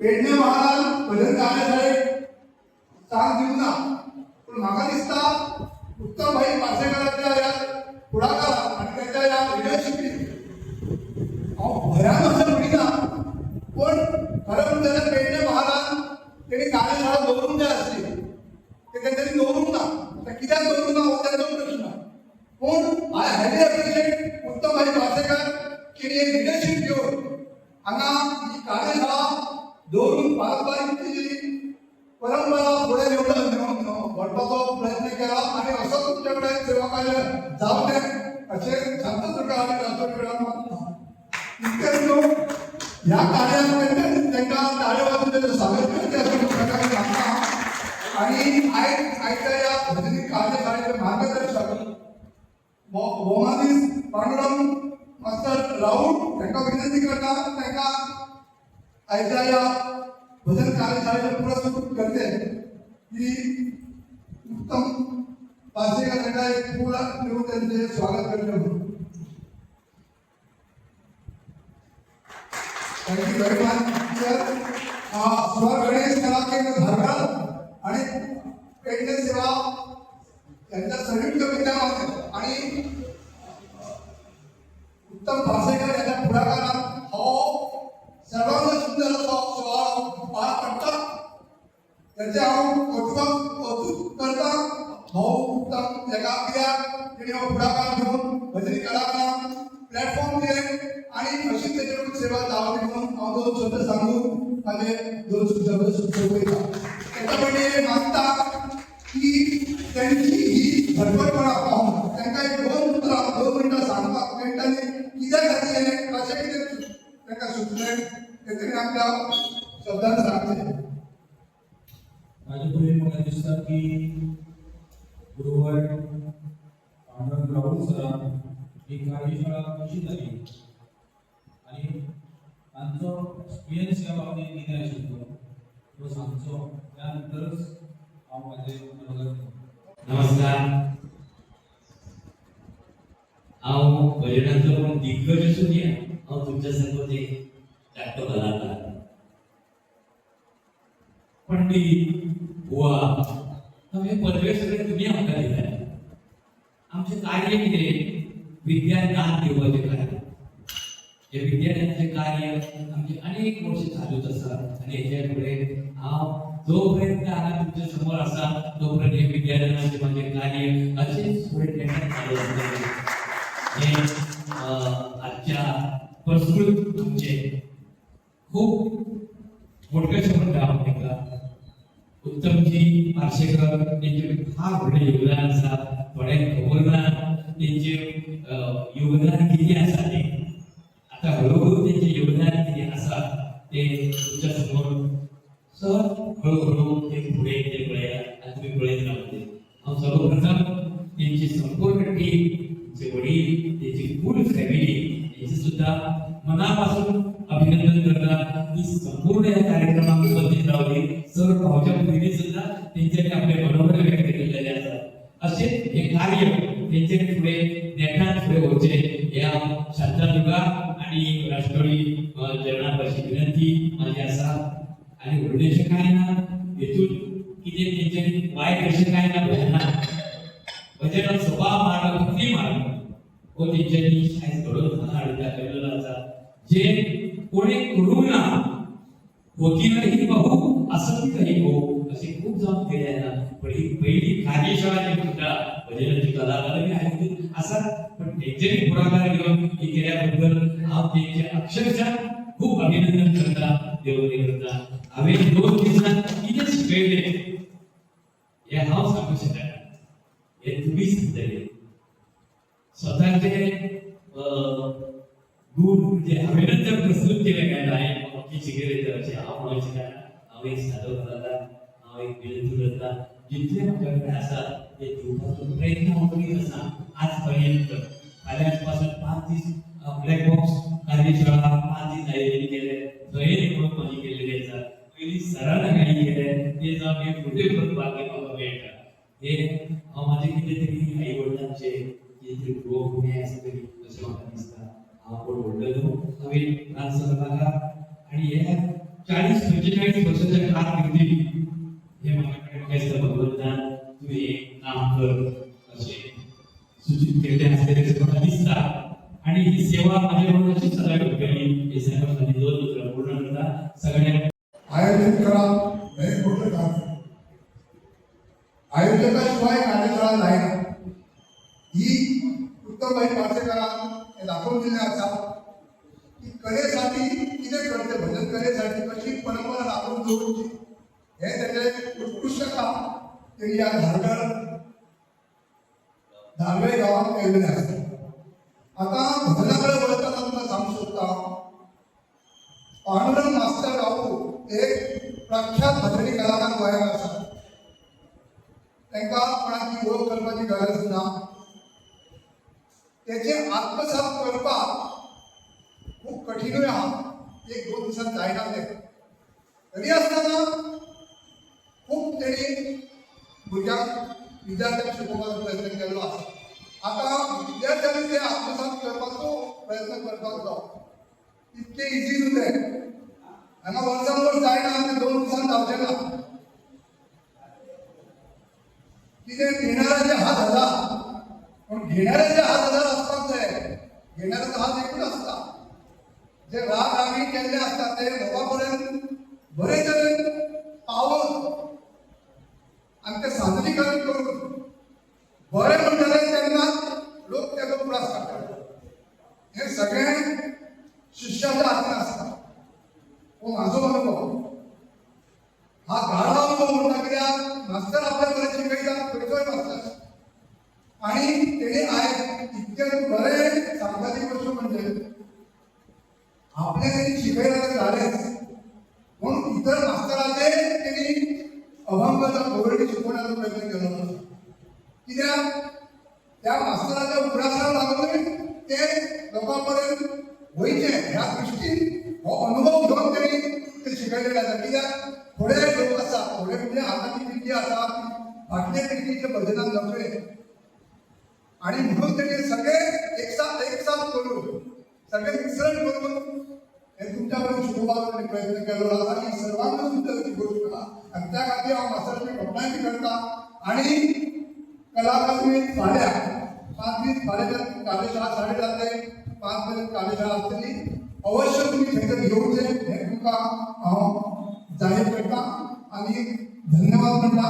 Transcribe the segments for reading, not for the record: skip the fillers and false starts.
पेडणे महाराज भजन कार्यशाळेत साथ देऊ ना, पण म्हाका दिसता उत्तम भाई पार्सेकरांच्या या पुढाकार आणि त्यांच्या या लिडरशिपीन हांव भयान असं म्हणिना, पण खरं म्हणजे पेडणे महाराज त्यांनी कार्यशाळा दवरूंक जाय आसली, ते तेंच्यांनी दवरूंक ना. आता कित्याक दवरूंक ना हो त्यांचो प्रश्न, पूण आय हायली एप्रिशिएट उत्तम भाई पार्सेकर की लिडरशिप घेवन हांगा ही कार्यशाळा दवरून पारंपारीक परंपरा फुडें घेवन व्हरपाचो प्रयत्न केला आणि असो तुमचे कडेन सेवा कार्य जावं तें अशें शांत सरकार आनी राजवट मागता. इतकेच न्हू, ह्या कार्याक तांकां ताळयो वाजून तेचें स्वागत करचें अशें प्रकारे सांगता. आणि आयच्या या भजनी कार्यशाळेचे मार्गदर्शक भोमादीस पांडुरंग मास्तर राऊत तांकां विनंती करता, तांकां आयच्या या भजन कार्यशाळेचे पुरस्कृत करते की उत्तम पार्सेकर तांकां एक फूल देऊन त्यांचे स्वागत करते म्हणून. Thank you very much. स्वर गणेश कला केंद्र धारवाड आणि पेडणे सेवा यांच्या संयुक्त विद्यमाने आणि उत्तम पार्सेकर यांच्या पुढाकारात हो सर्वांना सुंदर असा सोहळा पार पडटा. त्याचे हांव कौतुक करता. भाऊ उत्तम एका कित्याक तेणी हो पुढाकार घेवन भजनी कलाकारांक प्लॅटफॉर्म दिले आणि अशीच तेजे कडून सेवा जावची म्हणून हांव दोन शब्द सांगून माझे दोन शब्द सोंपयता. ताच्या पयलीं मागता की त्यांची ही धडपडपणा पाहून तांकां एक दोन मिनटां सांगपाक मिनटांनी कित्या खातीर हें कशें कितें तांकां सुचलें तें तरी आपल्या शब्दांत सांगचें. माझ्या पयलीं म्हाका दिसता की गुरुवार पांडुरंग राऊत सरान ही कार्यशाळा कशी जाली आणि तांचो एक्सपिरियन्स ह्या बाबतींत कितें आशिल्लो तो सांगचो, त्यानंतरच हांव म्हाजें मनोगत करतां. नमस्कार. हांव भजनाचो कोण दिग्गज असून हांव तुमच्या संगत एक धाकटो कलाकार. पंडित बुवा हांवें पदवे सगळे तुमी आमकां दिल्या. आमचें कार्य कितें? विद्यादान दिवपाचें कार्य. हे विद्यादानाचें कार्य आमचें अनेक वर्ष चालूच आसा आनी हेच्या फुडें हांव जो पर्यंत हांगा तुमच्या समोर आसा तो पर्यंत हे विद्यादानाचें म्हाजें कार्य अशेंच फुडें तेंकां चालू आसतलें. हे आजच्या प्रस्तुत आमचे खूब मोठे शब्द हांव तांकां उत्तमजी पार्सेकर तेंचे फार व्हडलें योगदान आसा. थोड्यांक खबर ना तेंचें योगदान कितें आसा तें. आता हळूहळू तेंचें योगदान कितें आसा तें तुमच्या समोर सहज हळूहळू ते फुडें ते पळया आनी तुमी पळयत रावतले. हांव सर्वप्रथम तेंची संपूर्ण टीम, तेंचे वडील, तेंची फूल फॅमिली सुद्धा मनापासून अभिनंदन करतात की संपूर्ण या कार्यक्रमात उपस्थित राहली. सर्व भावच्या भगिनी सुद्धा त्यांच्याकडे आपले मनोगत व्यक्त केलेले असतात. असे हे कार्य त्यांच्याकडे पुढे नेटात पुढे व्हायचे या शांतादुर्गा आणि राष्ट्रवादी चरणापाशी विनंती माझी असा. आणि उपदेशकांना येथून किती त्यांचे वाईट दर्शकांना भजन स्वभाव मार्ग भक्ती मार्ग व त्यांच्यानी शाळेत घडवून दाखवलेला असा. जे कोणी करुणा होतीलही बहु असंतही हो असे खूप जाऊन केले आहे ना. पण ही पहिली कार्यशाळा जी तुमच्या भजनाची कलाकारांनी आहे असा. पण त्यांच्यानी पुढाकार घेऊन ही केल्याबद्दल त्यांचे अक्षरशः खूप अभिनंदन करता देवणी करता. आम्ही 2 दिवसात किती शिकवले हे हाव सांगू शकता. हे तुम्ही सांगताय स्वतःचे गुण जे अभिनंदन प्रस्तुत केले काय आहे की शिकले तर हा म्हणायचे काय आम्ही साधव करता आम्ही विनंती करता जितके माझ्याकडे असतात ते दिवसातून प्रयत्न करीत असा. आजपर्यंत आल्यापासून 5 दिवस ब्लॅक बॉक्स कार्यशाळा 5 दिवस आयोजन केले. गैर म्हणून केलेले आहेत. पहिली सरांना काही केले ते जाऊन हे पुढे पण बाकी बघा भेटतात. हे माझे कितीतरी आई वडिलांचे किती रोग होणे असं तरी असे मला दिसतात. आपण ओळखलो नवीन राजसभा आणि या 40-45 वर्षाच्या कारकिर्दीत हे माझ्याकडे काहीच भगवंतान तुम्ही काम कर असे सूचित केले असलेले मला दिसतात. आणि ही सेवा माझ्याकडून अशी सगळ्या लोकांनी हे सर्वांसाठी 2 सूत्र पूर्ण करता सगळ्या आयोजित करा. हे मोठं काम. आयोजकाशिवाय कार्यशाळा नाही. ही उत्तमबाई पार्सेकरांना हे दाखवून दिले असा की कलेसाठी किती करते भजन कलेसाठी कशी परंपरा दाखवून जोडूची हे त्याचे उत्कृष्ट काम त्यांनी या धारवे गावात केलेले असते. आता भजनाकडे वळताना तुम्हाला सांगू शकता पांडुरंग मास्तर गाऊ एक प्रख्यात भजनी कलाकार गोंयांत आसा. त्यांना कोणाची ओळख करपाची गरज ना. त्याचे आत्मसात करपाक खूप कठीणूय आहा. 1-2 दिवसात जायना ते. तरी आसतना खूप तेणी भुरग्यांक विद्यार्थ्यांक शिकोवपाचो प्रयत्न केल्लो आसा. आता विद्यार्थ्यांनी ते आत्मसात करपाचो प्रयत्न करपाक जाय. इतके इजी न्हू ते. हांगा वर्सांभर जायना आनी 2 दिवसांत जावचें ना. कितें घेणाऱ्याचे हात हजार पण घेणाऱ्याचे हात हजार असतात ते. घेणाऱ्याचा हात एकूच असता. जे राग रागी केल्ले असतात ते लोकांपर्यंत बरे तरेन पावत आणि ते सादरीकरण करून बरे म्हणटाले तेन्ना लोक तेजो पुरास काडटाले. हे सगळें शिष्याच्या हातीन आसता. हो म्हाजो अनुभव. हा गाढा अनुभव म्हणटा कित्याक मास्तर आपल्या बरें शिकयता खंयचोय मास्तर. आणि तेणे आयज इतके बरे सांगपाची गोष्ट म्हणजे आपल्या त्यांनी शिकयला तर झालेच म्हणून इतर मास्तराचे त्यांनी अभंगाचा कोरडी शिकवण्याचा प्रयत्न केला. कित्याक त्या मास्तराच्या उपरासाला लागून ते लोकांपर्यंत वयचे ह्या दृष्टीन हो अनुभव घेऊन त्यांनी ते शिकयलेले आसा. कित्याक थोडे लोक आसा थोडे म्हणजे हाताची पिढी आसा फाटले पिढीचे भजनाक जमले आणि म्हणून त्यांनी सगळे एकसाथ करून सगळे मिश्रण करून हे तुमच्याकडे शिकोवपाचो प्रयत्न केलो आसा. ही सर्वांना सुंदर गोष्ट आसा आणि त्या खातीर हांव मास्तराची घोषणाय करता. आणि कलाकारांनी फाल्यां 5 दीस फाल्यां कार्यशाळा 7:30 ते 5 पर्यंत कार्यशाळा आसतली. अवश्य तुम्ही थंयसर येवचे हे तुमकां हांव जाहीर करता आणि धन्यवाद म्हणटा.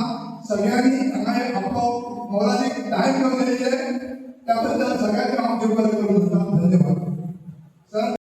सगळ्यांनी हांगा आपलो मोलादीक टायम घेवन येयले त्याबद्दल सगळ्यांनी हांव देव बरें करूं म्हणटा. धन्यवाद सर.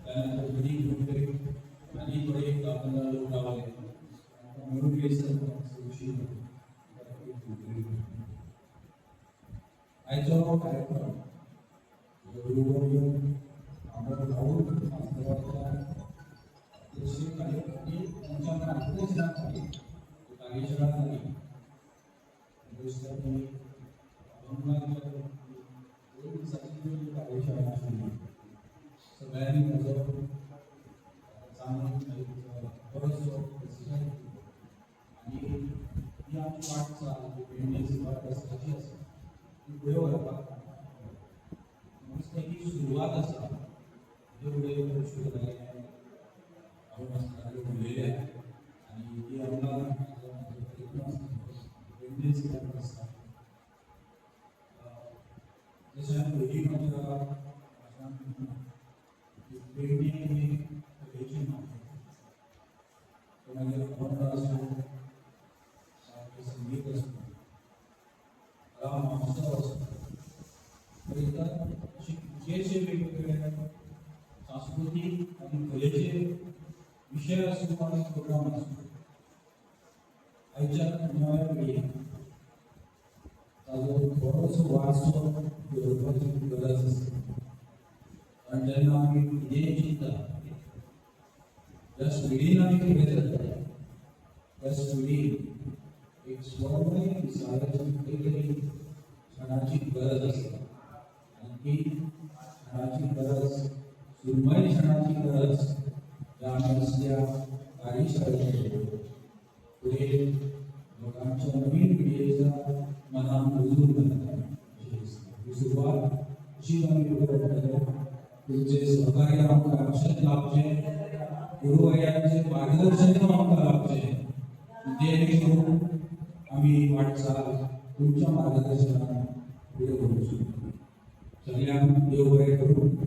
त्यानंतर ती पुढे वळपाक मस्त ही सुरुवात आसा जेवढे गोष्टी जायत आपण आसताना उलयले आनी ती आमकां वेगळीच कित्याक आसता जशें हांवें पयलीं आमच्या पेंटींग ही कलेची मागणी मागीर अभंग आसूं सारकें संगीत आसूं कला महोत्सव आसूं पळयतात अशे कितलेशे वेगवेगळे सांस्कृतीक आनी कलेचे विशय आसूं आनी प्रोग्राम आसूं आयच्या नव्या पिळगेक ताजो बरोसो वारसो दवरपाची गरज आसा कारण जेन्ना आमी कितेंय चिंतता त्या स्पिडीन आमी फुडें सरता त्या स्पिडीन एक स्वमय विचाराची खंय तरी क्षणाची गरज आसता आनी ती क्षणाची गरज सुरमय क्षणाची गरज ह्या आमी असल्या कार्यशाळेचेर फुडें लोकांच्या नवीन पिळगेच्या मनाक रुजून घालता अशें दिसता ही सुरवात अशीच आमी करतले तुमचे सहकार्य आमकां अशेंच लाभचें गुरुवर्यांचें मार्गदर्शन आमकां लाभचें जेणे करून आमी वाटचाल तुमच्या मार्गदर्शनान फुडें व्हरची सगळ्यांक देव बरें करूं.